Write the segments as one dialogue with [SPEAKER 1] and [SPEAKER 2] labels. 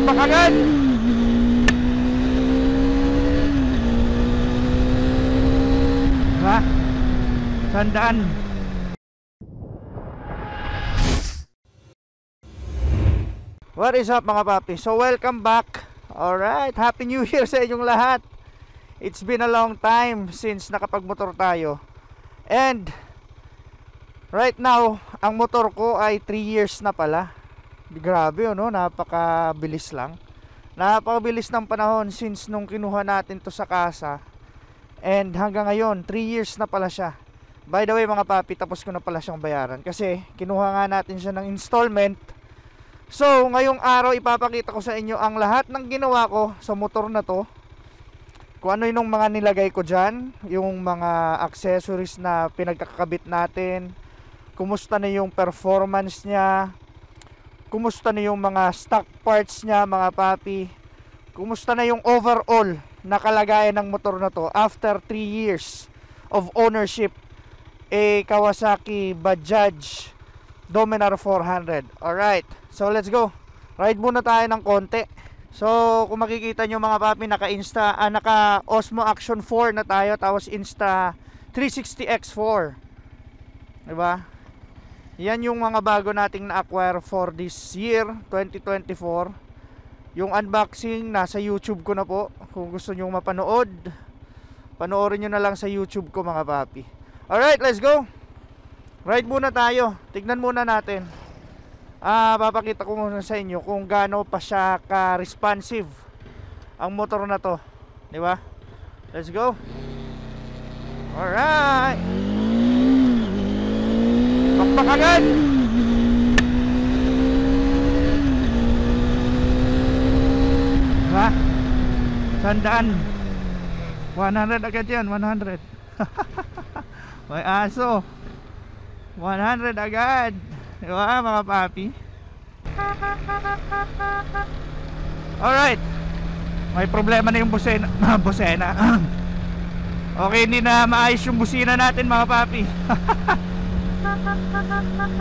[SPEAKER 1] Pakpak agad. Diba? Sandaan. What is up mga papi? So welcome back. Alright, Happy New Year sa inyong lahat. It's been a long time since nakapagmotor tayo. And right now, ang motor ko ay 3 years na pala. Grabe no, napakabilis lang. Napakabilis ng panahon since nung kinuha natin to sa kasa. And hanggang ngayon, 3 years na pala siya. By the way mga papi, tapos ko na pala siyang bayaran kasi kinuha nga natin siya ng installment. So ngayong araw ipapakita ko sa inyo ang lahat ng ginawa ko sa motor na to. Kung ano yung mga nilagay ko dyan, yung mga accessories na pinagkakabit natin, kumusta na yung performance niya, kumusta na yung mga stock parts niya mga papi, kumusta na yung overall na kalagayan ng motor na to after 3 years of ownership, Kawasaki Bajaj Dominar 400. Alright, so let's go. Ride muna tayo ng konti. So kung makikita nyo mga papi, naka Osmo Action 4 na tayo, tapos Insta 360 X4, diba? Yan yung mga bago nating na-acquire for this year 2024. Yung unboxing nasa YouTube ko na po. Kung gusto nyo mapanood, panoorin nyo na lang sa YouTube ko mga papi. Alright, let's go. Ride muna tayo. Tignan muna natin. Papakita ko muna sa inyo kung gaano pa siya ka-responsive ang motor na to, di ba? Let's go. Alright. Pakpak agad. Diba? Sandaan. 100 agad yan, 100. May aso. 100 agad. Diba mga papi? Alright. May problema na yung busena. Busena. Okay, hindi na maayos yung busina natin mga papi.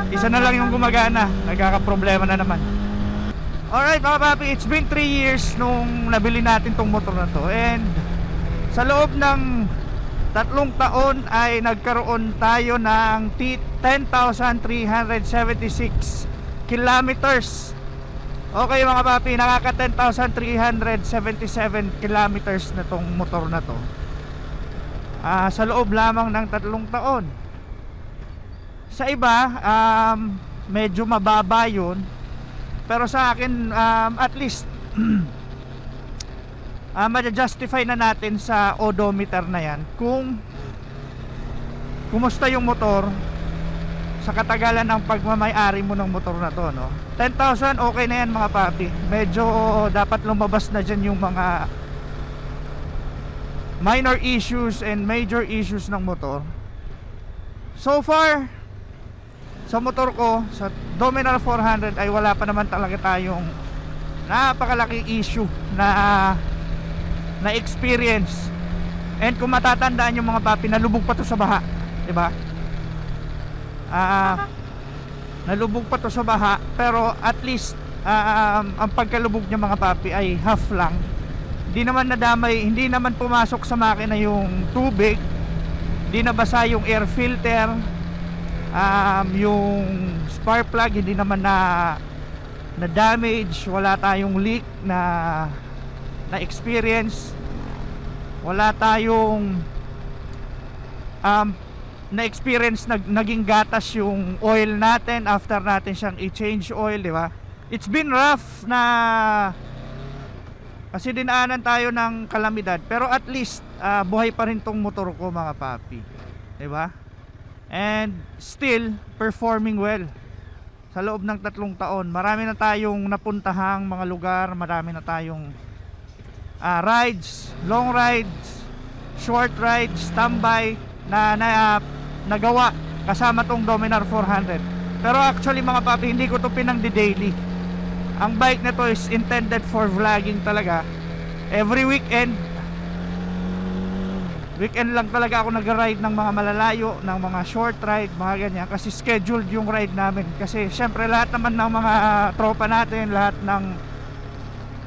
[SPEAKER 1] Isa na lang yung gumagana. Nagkakaproblema na naman. Alright mga papi, it's been 3 years nung nabili natin tong motor na to. And sa loob ng 3 taon ay nagkaroon tayo ng 10,376 kilometers. Okay mga papi, nakaka 10,377 kilometers na tong motor na to, sa loob lamang ng 3 taon. Sa iba medyo mababa yun, pero sa akin at least ma-justify na natin sa odometer na yan kung kumusta yung motor sa katagalan ng pagmamay-ari mo ng motor na to, no? 10,000 okay na yan mga papi. Medyo dapat lumabas na dyan yung mga minor issues and major issues ng motor. So far sa motor ko, sa Dominar 400, ay wala pa naman talaga tayong napakalaking issue na experience. And kung matatandaan yung mga papi, nalubog pa to sa baha, diba? Nalubog pa to sa baha, pero at least ang pagkalubog niya mga papi ay half lang. Hindi naman nadamay, hindi naman pumasok sa makina yung tubig, hindi nabasa yung air filter, yung spark plug hindi naman na damage, wala tayong leak na experience, wala tayong na experience naging gatas yung oil natin after natin siyang i-change oil, di ba? It's been rough na kasi dinaanan tayo ng kalamidad, pero at least buhay pa rin tong motor ko mga papi, di ba? And still performing well sa loob ng 3 taon. Marami na tayong napuntahang mga lugar, marami na tayong rides, long rides, short rides, standby na nagawa kasama tong Dominar 400. Pero actually mga papi, hindi ko to pinang-daily. Ang bike na to is intended for vlogging talaga. Every weekend lang talaga ako nag-ride ng mga malalayo, ng mga short ride, mga ganyan, kasi scheduled yung ride namin. Kasi syempre lahat naman ng mga tropa natin, lahat ng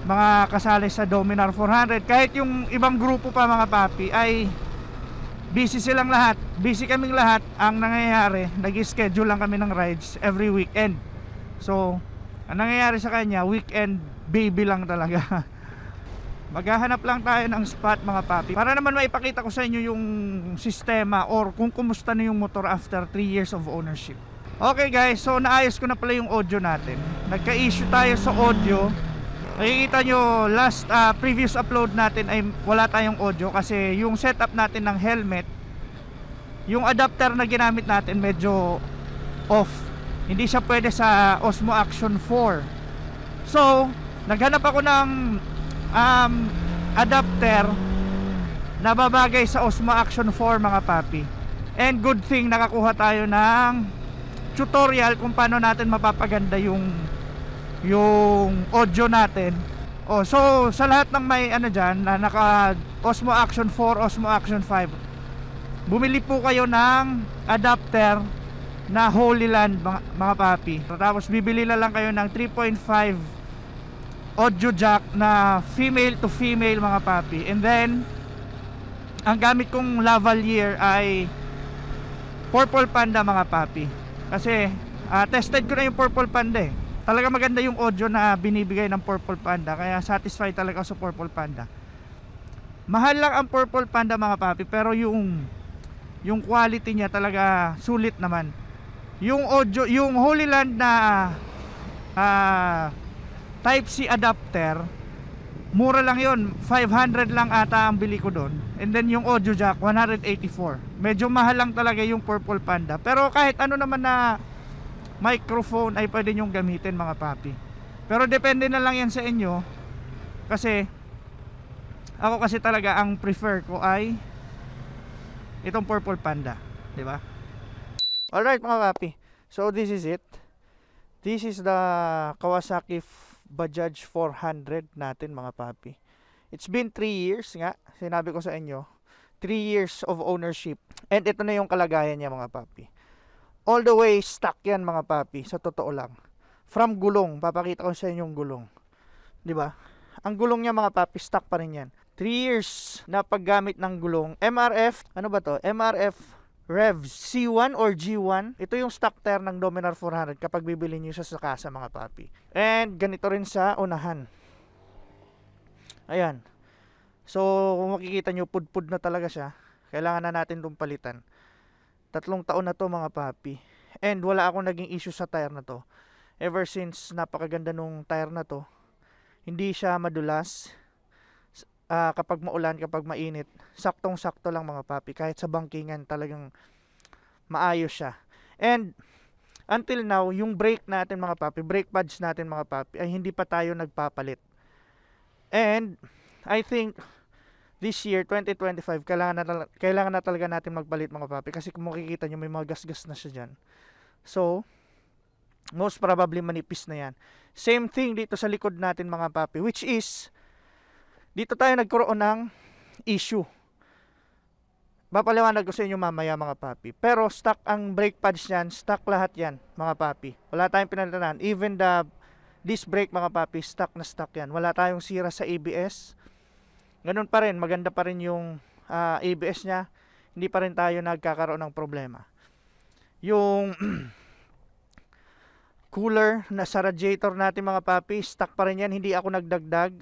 [SPEAKER 1] mga kasali sa Dominar 400. Kahit yung ibang grupo pa mga papi ay busy silang lahat, busy kaming lahat. Ang nangyayari, nag-schedule lang kami ng rides every weekend. So ang nangyayari sa kanya, weekend baby lang talaga. Maghahanap lang tayo ng spot mga papi, para naman maipakita ko sa inyo yung sistema or kung kumusta na yung motor after 3 years of ownership. Okay guys, so naayos ko na pala yung audio natin. Nagka-issue tayo sa audio. Nakikita nyo last previous upload natin ay wala tayong audio kasi yung setup natin ng helmet, yung adapter na ginamit natin medyo off. Hindi siya pwede sa Osmo Action 4. So naghanap ako ng adapter na babagay sa Osmo Action 4 mga papi. And good thing nakakuha tayo ng tutorial kung paano natin mapapaganda yung audio natin. So sa lahat ng may dyan na naka Osmo Action 4, Osmo Action 5, bumili po kayo ng adapter na Holy Land mga papi. Tapos bibili na lang kayo ng 3.5 audio jack na female to female mga papi. And then ang gamit kong lavalier ay Purple Panda mga papi. Kasi tested ko na yung Purple Panda eh. Talaga maganda yung audio na binibigay ng Purple Panda, kaya satisfied talaga ako sa Purple Panda. Mahal lang ang Purple Panda mga papi, pero yung quality niya talaga sulit naman. Yung audio, yung Holy Land na Type-C adapter, mura lang yon, 500 lang ata ang bili ko doon. And then yung audio jack 184. Medyo mahal lang talaga yung Purple Panda, pero kahit ano naman na microphone ay pwede nyong gamitin mga papi. Pero depende na lang yan sa inyo. Kasi ako kasi talaga ang prefer ko ay itong Purple Panda, di ba? Alright mga papi, so this is it. This is the Kawasaki Bajaj 400 natin mga papi. It's been 3 years nga, sinabi ko sa inyo, 3 years of ownership. And ito na yung kalagayan niya mga papi. All the way stock yan mga papi, sa totoo lang. From gulong, papakita ko sa inyo yung gulong, di ba? Ang gulong niya mga papi, stock pa rin yan. 3 years na paggamit ng gulong. MRF, ano ba to? MRF Rev C1 or G1. Ito yung stock tire ng Dominar 400 kapag bibili nyo siya sa kasa mga papi. And ganito rin sa unahan. Ayan. So kung makikita nyo, pudpud na talaga siya. Kailangan na natin itong palitan. 3 taon na to mga papi. And wala akong naging issue sa tire na to. Ever since napakaganda nung tire na to. Hindi siya madulas. Kapag maulan, kapag mainit, saktong sakto lang mga papi. Kahit sa bangkingan talagang maayos siya. And until now, yung brake natin mga papi, brake pads natin mga papi, ay hindi pa tayo nagpapalit. And I think this year 2025 kailangan na talaga natin magpalit mga papi. Kasi kung makikita nyo, may mga gasgas na siya dyan. So most probably manipis na yan. Same thing dito sa likod natin mga papi, which is dito tayo nagkaroon ng issue. Papaliwanag ko sa inyo mamaya mga papi. Pero stock ang brake pads niyan, stock lahat yan mga papi. Wala tayong pinalitan. Even the disc brake mga papi, stock na stock yan. Wala tayong sira sa ABS. Ganun pa rin, maganda pa rin yung ABS niya. Hindi pa rin tayo nagkakaroon ng problema. Yung cooler na sa radiator natin mga papi, stock pa rin yan. Hindi ako nagdagdag,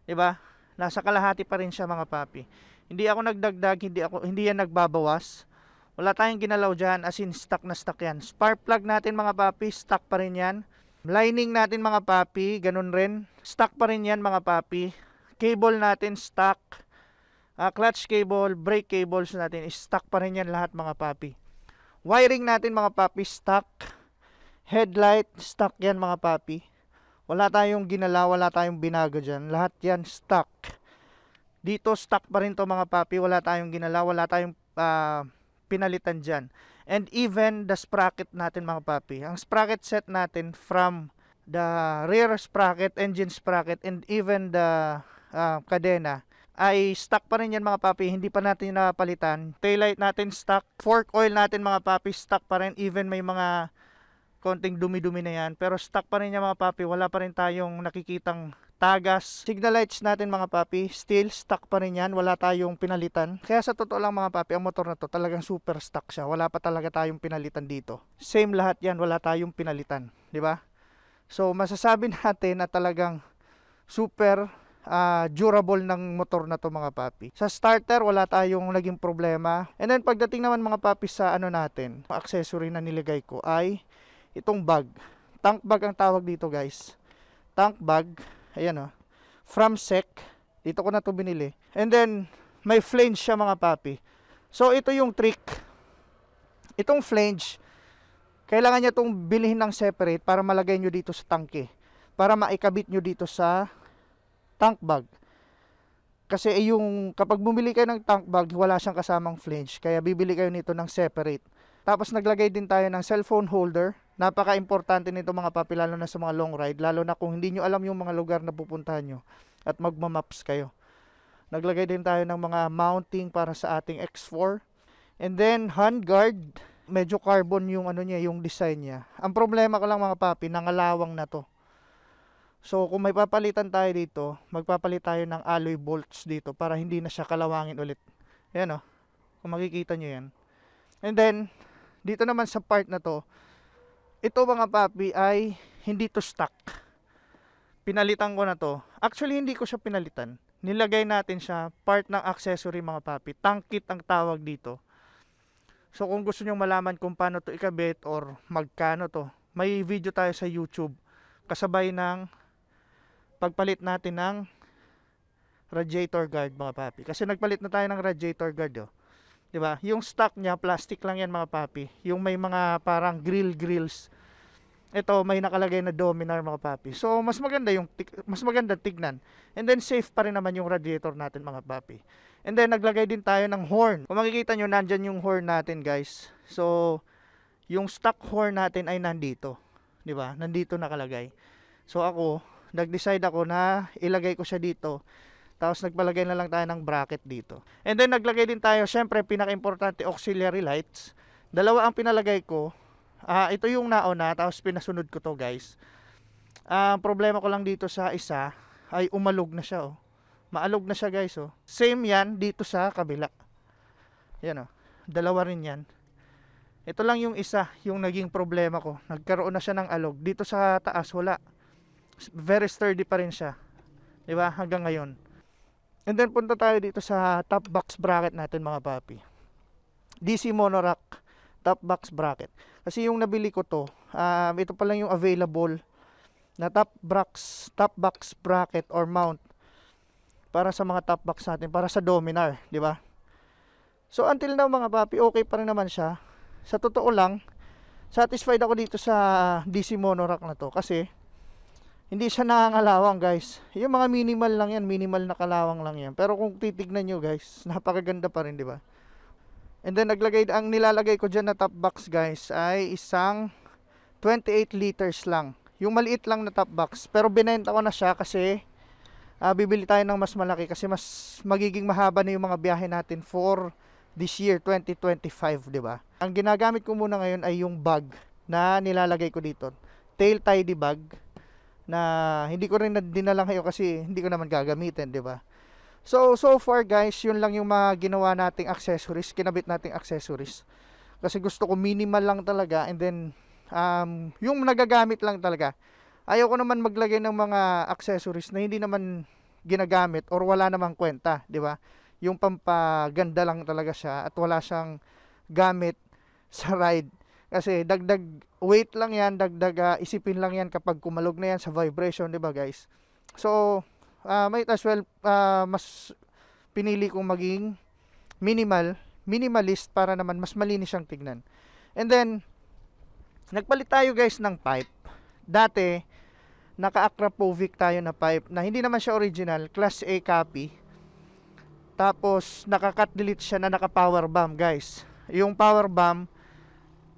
[SPEAKER 1] diba? Nasa kalahati pa rin siya mga papi. Hindi ako nagdagdag, hindi yan nagbabawas. Wala tayong ginalaw dyan, as in stock na stock yan. Spark plug natin mga papi, stock pa rin yan. Lining natin mga papi, ganun rin. Stock pa rin yan mga papi. Cable natin stock. Clutch cable, brake cables natin, stock pa rin yan lahat mga papi. Wiring natin mga papi, stock. Headlight, stock yan mga papi. Wala tayong ginalaw, wala tayong binago dyan. Lahat yan stock. Dito stock pa rin to mga papi. Wala tayong ginalaw, wala tayong pinalitan dyan. And even the sprocket natin mga papi. Ang sprocket set natin from the rear sprocket, engine sprocket, and even the kadena ay stock pa rin yan mga papi. Hindi pa natin napalitan. Taillight natin stock. Fork oil natin mga papi, stock pa rin. Even may mga konting dumi-dumi na yan, pero stock pa rin yan mga papi. Wala pa rin tayong nakikitang tagas, signal lights natin mga papi, still stock pa rin yan, wala tayong pinalitan. Kaya sa totoo lang mga papi, ang motor na to talagang super stock siya, wala pa talaga tayong pinalitan dito. Same lahat yan, wala tayong pinalitan, di ba? So masasabi natin na talagang super durable ng motor na to mga papi. Sa starter wala tayong naging problema. And then pagdating naman mga papi sa ano natin, accessory na nilagay ko ay itong bag. Tank bag ang tawag dito guys. Tank bag. Ayan from SEC. Dito ko na to binili. And then may flange siya mga papi. So ito yung trick. Itong flange, kailangan niya itong bilhin ng separate para malagay nyo dito sa tangke. Para maikabit nyo dito sa tank bag. Kasi yung kapag bumili kayo ng tank bag, wala siyang kasamang flange. Kaya bibili kayo nito ng separate. Tapos naglagay din tayo ng cellphone holder. Napaka-importante nito mga papi, lalo na sa mga long ride. Lalo na kung hindi nyo alam yung mga lugar na pupuntahan nyo at magmamaps kayo. Naglagay din tayo ng mga mounting para sa ating X4. And then handguard, medyo carbon yung ano niya, yung design niya. Ang problema ko lang mga papi, nangalawang na to. So kung may papalitan tayo dito, magpapalit tayo ng alloy bolts dito para hindi na siya kalawangin ulit. Ayan kung makikita nyo yan. And then dito naman sa part na to, ito mga papi ay hindi to stock. Pinalitan ko na to. Actually hindi ko siya pinalitan. Nilagay natin siya part ng accessory mga papi. Tank kit ang tawag dito. So kung gusto nyo malaman kung paano to ikabit or magkano to, may video tayo sa YouTube kasabay ng pagpalit natin ng radiator guard mga papi. Kasi nagpalit na tayo ng radiator guard 'di ba? Yung stock niya plastic lang yan mga papi. Yung may mga parang grills. Ito may nakalagay na Dominar mga papi. So mas maganda tignan. And then safe pa rin naman yung radiator natin mga papi. And then naglagay din tayo ng horn. Kung makikita nyo, nandyan yung horn natin guys. So yung stock horn natin ay nandito, 'di ba? Nandito nakalagay. So ako nag-decide ako na ilagay ko siya dito. Tapos nagpalagay na lang tayo ng bracket dito. And then naglagay din tayo, syempre pinaka-importante, auxiliary lights. Dalawa ang pinalagay ko. Ito yung nauna, tapos pinasunod ko to guys. Problema ko lang dito sa isa ay umalog na siya Maalog na siya guys Same yan dito sa kabila. Yan dalawa rin yan. Ito lang yung isa, yung naging problema ko. Nagkaroon na siya ng alog. Dito sa taas wala. Very sturdy pa rin siya. 'Di ba? Hanggang ngayon. And then punta tayo dito sa top box bracket natin mga papi. DC Monorack top box bracket. Kasi yung nabili ko to, ito pa lang yung available na top box bracket or mount para sa mga top box natin, para sa Dominar, di ba? So until now mga papi, okay pa rin naman siya. Sa totoo lang, satisfied ako dito sa DC Monorack na to kasi hindi siya nangangalawang guys. Yung mga minimal lang yan, minimal na kalawang lang yan. Pero kung titignan nyo guys, napakaganda pa rin, di ba? And then ang nilalagay ko dyan na top box guys ay isang 28 liters lang. Yung maliit lang na top box. Pero binenta ko na siya kasi bibili tayo ng mas malaki kasi mas magiging mahaba na yung mga biyahe natin for this year 2025, di ba? Ang ginagamit ko muna ngayon ay yung bag na nilalagay ko dito. Tail tidy bag na hindi ko rin dinala ngayon kasi hindi ko naman gagamitin, di ba? So far guys, yun lang yung mga ginawa nating accessories, kinabit nating accessories. Kasi gusto ko minimal lang talaga and then yung nagagamit lang talaga. Ayaw ko naman maglagay ng mga accessories na hindi naman ginagamit or wala namang kwenta, di ba? Yung pampaganda lang talaga siya at wala siyang gamit sa ride. Kasi dagdag weight lang yan, dagdag isipin lang yan kapag kumalog na yan sa vibration, di ba guys? So might as well mas pinili kong maging minimalist para naman mas malinis siyang tignan. And then nagpalit tayo guys ng pipe. Dati naka-Akrapovic tayo na pipe na hindi naman siya original, class A copy. Tapos naka-cut delete siya na naka-power bomb guys. Yung power bomb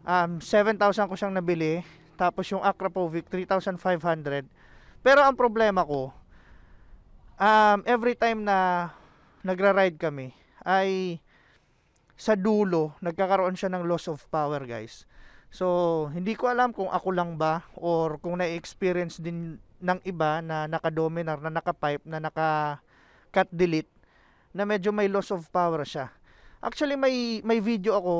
[SPEAKER 1] 7,000 ko siyang nabili. Tapos yung Akrapovic 3,500. Pero ang problema ko, every time na nagra-ride kami ay sa dulo nagkakaroon siya ng loss of power guys. So hindi ko alam kung ako lang ba or kung na-experience din ng iba na naka-Dominar, na naka-pipe, na naka-cut delete, na medyo may loss of power siya. Actually, may video ako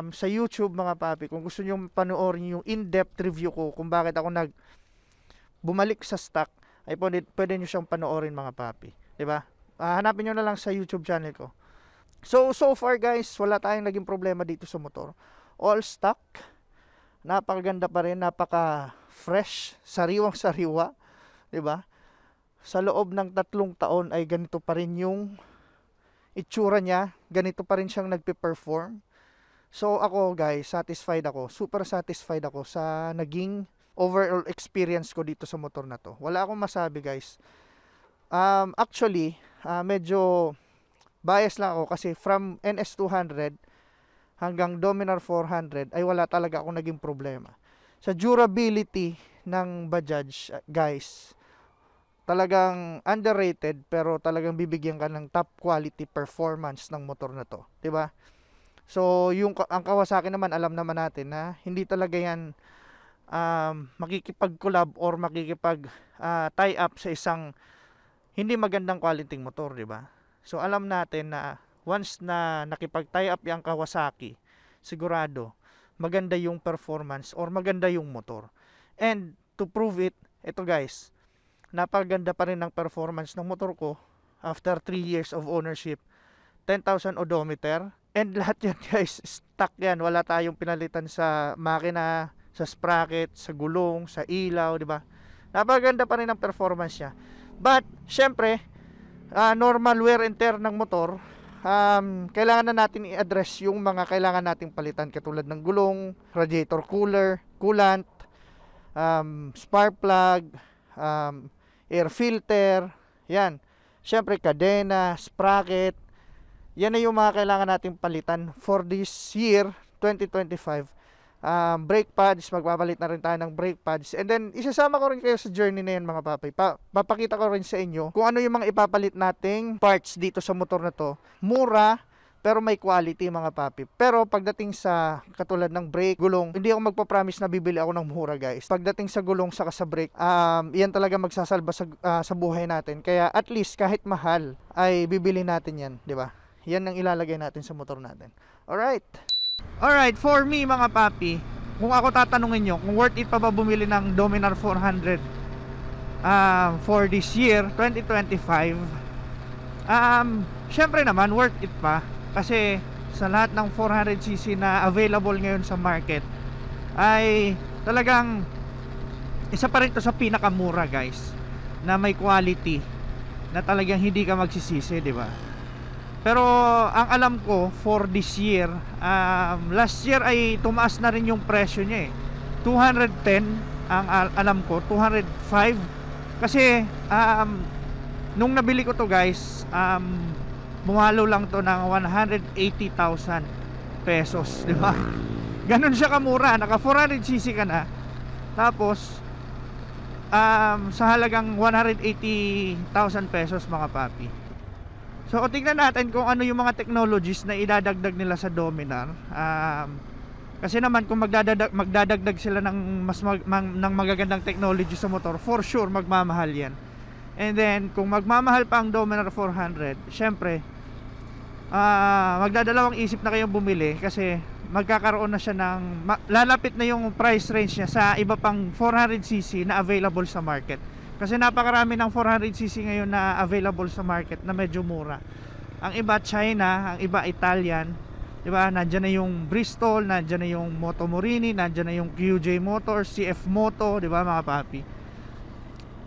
[SPEAKER 1] sa YouTube mga papi. Kung gusto niyo panoorin yung in-depth review ko kung bakit ako bumalik sa stock, ay pwede niyo siyang panoorin mga papi. 'Di ba? Hanapin niyo na lang sa YouTube channel ko. So far guys, wala tayong naging problema dito sa motor. All stock. Napakaganda pa rin, napaka-fresh, sariwang-sariwa, 'di ba? Sa loob ng 3 taon ay ganito pa rin yung itsura niya, ganito pa rin siyang nagpe-perform. So ako guys, satisfied ako, super satisfied ako sa naging overall experience ko dito sa motor na to. Wala akong masabi guys. Actually, medyo bias lang ako kasi from NS200 hanggang Dominar 400 ay wala talaga akong naging problema. Sa durability ng Bajaj guys, talagang underrated, pero talagang bibigyan ka ng top quality performance ng motor na to, 'di ba? So ang Kawasaki naman, alam naman natin na hindi talaga yan makikipag-collab or makikipag tie up sa isang hindi magandang quality motor, 'di ba? So alam natin na once na nakipag-tie up yung Kawasaki, sigurado maganda yung performance or maganda yung motor. And to prove it, ito guys, napaganda pa rin ng performance ng motor ko after 3 years of ownership. 10,000 odometer, and lahat yan guys, stock yan. Wala tayong pinalitan sa makina, sa sprocket, sa gulong, sa ilaw, di ba? Napaganda pa rin ang performance niya. But syempre, normal wear and tear ng motor, kailangan na natin i-address yung mga kailangan nating palitan, katulad ng gulong, radiator cooler, coolant, spark plug, air filter, yan. Syempre kadena, sprocket, yan na yung mga kailangan nating palitan for this year 2025. Brake pads, magpapalit na rin tayo ng brake pads. And then isasama ko rin kayo sa journey na yan mga papay. Papakita ko rin sa inyo kung ano yung mga ipapalit nating parts dito sa motor na to. Mura pero may quality mga papi. Pero pagdating sa katulad ng brake, gulong, hindi ako magpa-promise na bibili ako ng mura guys. Pagdating sa gulong saka sa brake, yan talaga magsasalba sa buhay natin. Kaya at least kahit mahal ay bibili natin yan, di ba? Yan ang ilalagay natin sa motor natin. Alright, for me mga papi, kung ako tatanungin nyo kung worth it pa ba bumili ng Dominar 400 for this year 2025, syempre naman worth it pa. Kasi sa lahat ng 400cc na available ngayon sa market, ay talagang isa pa rin to sa pinakamura guys, na may quality, na talagang hindi ka magsisisi, di ba? Pero ang alam ko for this year, last year ay tumaas na rin yung presyo niya 210 ang alam ko, 205. Kasi nung nabili ko to guys, bumalo lang to ng 180,000 pesos, di ba? Ganun siya kamura, naka 400cc ka na, tapos sa halagang 180,000 pesos mga papi. So tingnan natin kung ano yung mga technologies na idadagdag nila sa Dominar. Kasi naman kung magdadagdag sila ng ng magagandang technology sa motor, for sure magmamahal yan. And then kung magmamahal pa ang Dominar 400, syempre magdadalawang isip na kayong bumili, kasi magkakaroon na siya ng lalapit na yung price range niya sa iba pang 400cc na available sa market. Kasi napakarami ng 400cc ngayon na available sa market na medyo mura. Ang iba China, ang iba Italian, di ba? Nandiyan na yung Bristol, nandiyan na yung Moto Morini, nandiyan na yung QJ Motors, CF Moto, di ba mga papi?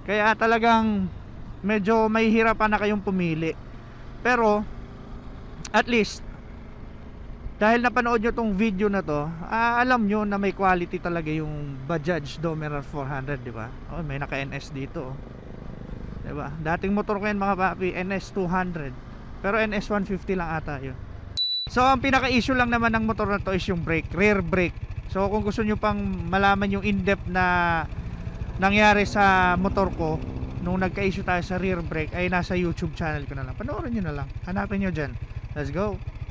[SPEAKER 1] Kaya talagang medyo may hirapan na kayong pumili. Pero at least dahil napanood nyo tong video na to, alam nyo na may quality talaga yung Bajaj Dominar 400, di ba? Oh, may naka NS dito, di ba? Dating motor ko yan mga papi, NS 200, pero NS 150 lang ata yun. So ang pinaka issue lang naman ng motor na to is yung brake, rear brake. So kung gusto nyo pang malaman yung in-depth na nangyari sa motor ko nung nagka-issue tayo sa rear brake, ay nasa YouTube channel ko na lang. Panoorin nyo na lang, hanapin nyo dyan. Let's go.